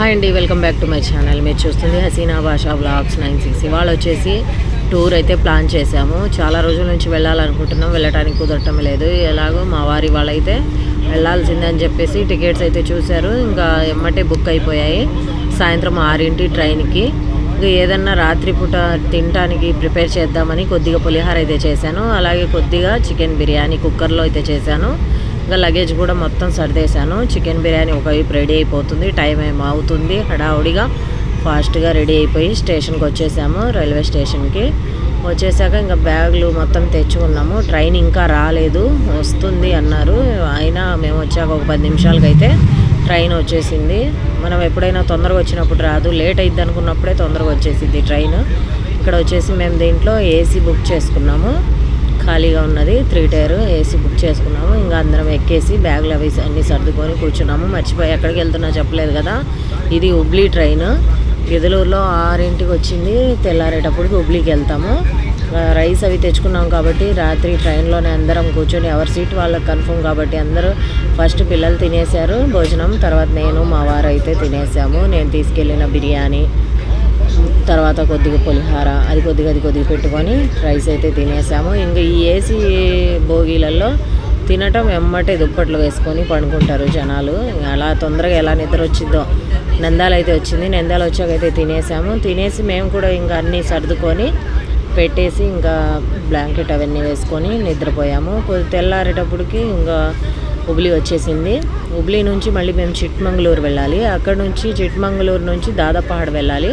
Hi అండి, welcome back to my channel. మీరు చూస్తుంది హసీనా భాషా వ్లాగ్స్ 96. ఇవాళ వచ్చేసి టూర్ అయితే ప్లాన్ చేసాము. చాలా రోజుల నుంచి వెళ్ళాలనుకుంటున్నాం, వెళ్ళడానికి కుదరటం లేదు. ఎలాగో మా వారి వాళ్ళైతే వెళ్ళాల్సిందని చెప్పేసి టికెట్స్ అయితే చూశారు. ఇంకా ఎమ్మటే బుక్ అయిపోయాయి. సాయంత్రం 6 ట్రైన్కి. ఇంకా ఏదన్నా రాత్రిపూట తినడానికి ప్రిపేర్ చేద్దామని కొద్దిగా పులిహార అయితే చేశాను. అలాగే కొద్దిగా చికెన్ బిర్యానీ కుక్కర్లో అయితే చేశాను. ఇంకా లగేజ్ కూడా మొత్తం సర్దేశాను. చికెన్ బిర్యానీ ఒకవైపు రెడీ అయిపోతుంది, టైం ఏమో అవుతుంది. హడావుడిగా ఫాస్ట్గా రెడీ అయిపోయి స్టేషన్కి వచ్చేసాము. రైల్వే స్టేషన్కి వచ్చేసాక ఇంకా బ్యాగులు మొత్తం తెచ్చుకున్నాము. ట్రైన్ ఇంకా రాలేదు, వస్తుంది అన్నారు. అయినా మేము వచ్చాక ఒక 10 నిమిషాలకైతే ట్రైన్ వచ్చేసింది. మనం ఎప్పుడైనా తొందరగా వచ్చినప్పుడు రాదు, లేట్ అయింది అనుకున్నప్పుడే తొందరగా వచ్చేసింది ట్రైన్. ఇక్కడ వచ్చేసి మేము దీంట్లో ఏసీ బుక్ చేసుకున్నాము. ఖాళీగా ఉన్నది 3 టైర్ ఏసీ బుక్ చేసుకున్నాము. ఇంకా అందరం ఎక్కేసి బ్యాగులు అవి అన్నీ సర్దుకొని కూర్చున్నాము. మర్చిపోయి ఎక్కడికి వెళ్తున్నా చెప్పలేదు కదా. ఇది హుబ్లీ ట్రైన్. గిదలూరులో 6ంటికి వచ్చింది, తెల్లారేటప్పటికి హుబ్లీకి వెళ్తాము. రైస్ అవి తెచ్చుకున్నాం కాబట్టి రాత్రి ట్రైన్లోనే అందరం కూర్చొని ఎవరి సీట్ వాళ్ళకి కన్ఫర్మ్ కాబట్టి అందరూ ఫస్ట్ పిల్లలు తినేశారు భోజనం. తర్వాత నేను మా వారు అయితే తినేసాము. నేను తీసుకెళ్ళిన బిర్యానీ, తర్వాత కొద్దిగా పులిహార, అది కొద్దిగా పెట్టుకొని రైస్ అయితే తినేసాము. ఇంకా ఈ ఏసీ భోగిలలో తినటం ఎమ్మటే దుప్పట్లు వేసుకొని పడుకుంటారు జనాలు. అలా తొందరగా ఎలా నిద్ర వచ్చిందో. నందాలు అయితే వచ్చింది, నందాలు వచ్చాకైతే తినేసాము. తినేసి మేము కూడా ఇంకా అన్నీ సర్దుకొని పెట్టేసి ఇంకా బ్లాంకెట్ అవన్నీ వేసుకొని నిద్రపోయాము. తెల్లారేటప్పటికి ఇంకా హుబ్లీ వచ్చేసింది. హుబ్లీ నుంచి మళ్ళీ మేము చిట్మంగళూరు వెళ్ళాలి. అక్కడ నుంచి చిట్మంగళూరు నుంచి దాదాపహాడ్ వెళ్ళాలి.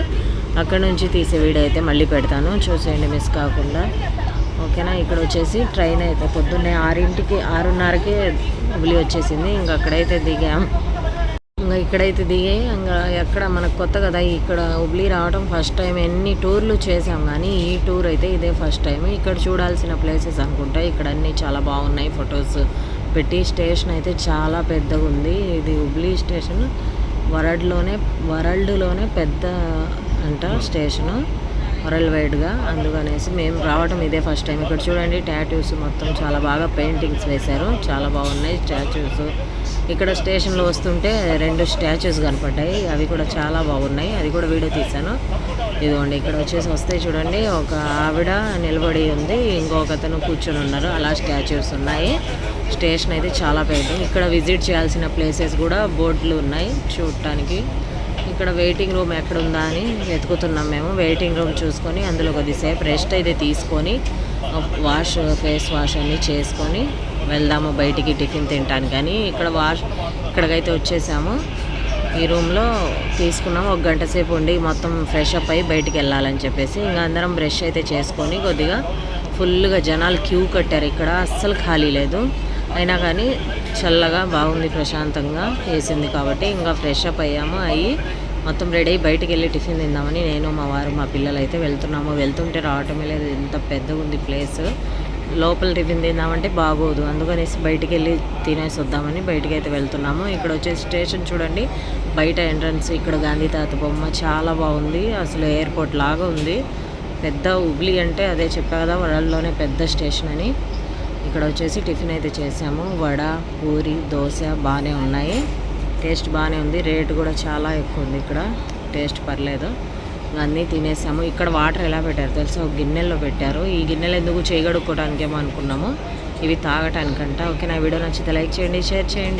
అక్కడ నుంచి తీసే వీడియో అయితే మళ్ళీ పెడతాను, చూసేయండి మిస్ కాకుండా. ఓకేనా. ఇక్కడ వచ్చేసి ట్రైన్ అయితే పొద్దున్నే 6:30కే హుబ్లీ వచ్చేసింది. ఇంకా అక్కడైతే దిగాం. ఇంకా ఇక్కడైతే దిగాయి. ఇంకా ఎక్కడ మనకు కొత్త కదా ఇక్కడ హుబ్లీ రావడం ఫస్ట్ టైం. ఎన్ని టూర్లు చేసాం కానీ ఈ టూర్ అయితే ఇదే ఫస్ట్ టైం. ఇక్కడ చూడాల్సిన ప్లేసెస్ అనుకుంటా. ఇక్కడ అన్నీ చాలా బాగున్నాయి, ఫొటోస్ పెట్టి. స్టేషన్ అయితే చాలా పెద్దగా ఉంది. ఇది హుబ్లీ స్టేషన్ వరల్డ్లోనే పెద్ద అంట స్టేషను, వరల్డ్ వైడ్గా. అందుకనేసి మేము రావడం ఇదే ఫస్ట్ టైం. ఇక్కడ చూడండి టాటూస్ మొత్తం చాలా బాగా పెయింటింగ్స్ వేశారు, చాలా బాగున్నాయి స్టాచ్యూస్. ఇక్కడ స్టేషన్లో వస్తుంటే 2 స్టాచ్యూస్ కనపడ్డాయి, అవి కూడా చాలా బాగున్నాయి. అది కూడా వీడియో తీశాను. ఇదిగోండి ఇక్కడ వచ్చేసి వస్తే చూడండి, ఒక ఆవిడ నిలబడి ఉంది, ఇంకొక అతను కూర్చొని ఉన్నారు. అలా స్టాచ్యూస్ ఉన్నాయి. స్టేషన్ అయితే చాలా పెద్ద. ఇక్కడ విజిట్ చేయాల్సిన ప్లేసెస్ కూడా బోర్డులు ఉన్నాయి చూడటానికి. ఇక్కడ వెయిటింగ్ రూమ్ ఎక్కడ ఉందా అని వెతుకుతున్నాం మేము. వెయిటింగ్ రూమ్ చూసుకొని అందులో కొద్దిసేపు రెస్ట్ అయితే తీసుకొని ఫేస్ వాష్ అన్నీ చేసుకొని వెళ్దాము బయటికి టిఫిన్ తినడానికి అని. ఇక్కడికైతే వచ్చేసాము. ఈ రూమ్లో తీసుకున్నాము. 1 గంట సేపు ఉండి మొత్తం ఫ్రెష్ అప్ అయ్యి బయటికి వెళ్ళాలని చెప్పేసి ఇంకా అందరం బ్రష్ అయితే చేసుకొని కొద్దిగా ఫుల్గా జనాలు క్యూ కట్టారు. ఇక్కడ అస్సలు ఖాళీ లేదు. అయినా కానీ చల్లగా బాగుంది, ప్రశాంతంగా వేసింది కాబట్టి ఇంకా ఫ్రెష్ అప్ అయ్యాము. అయ్యి మొత్తం రెడీ అయ్యి బయటికి వెళ్ళి టిఫిన్ తిందామని నేను, మా వారు, మా పిల్లలు అయితే వెళ్తున్నాము. వెళ్తుంటే రావటమే లేదు, ఎంత పెద్దగా ఉంది ప్లేస్. లోపల టిఫిన్ తిందామంటే బాగోదు, అందుకనేసి బయటికి వెళ్ళి తినేసి వద్దామని బయటికి అయితే వెళ్తున్నాము. ఇక్కడ వచ్చేసి స్టేషన్ చూడండి, బయట ఎంట్రన్స్ ఇక్కడ గాంధీ తాత బొమ్మ చాలా బాగుంది. అసలు ఎయిర్పోర్ట్ లాగా ఉంది. పెద్ద హుబ్లీ అంటే అదే చెప్పా కదా, వరల్డ్లోనే పెద్ద స్టేషన్ అని. ఇక్కడ వచ్చేసి టిఫిన్ అయితే చేసాము. వడ, పూరి, దోశ బాగానే ఉన్నాయి. టేస్ట్ బాగానే ఉంది. రేటు కూడా చాలా ఎక్కువ ఉంది. ఇక్కడ టేస్ట్ పర్లేదు. అన్నీ తినేసాము. ఇక్కడ వాటర్ ఎలా పెట్టారు తెలుసా, ఒక గిన్నెల్లో పెట్టారు. ఈ గిన్నెలు ఎందుకు చేయగడుక్కోవడానికేమో అనుకున్నాము, ఇవి తాగటానికంట. ఓకే, నా వీడియో నచ్చితే లైక్ చేయండి, షేర్ చేయండి.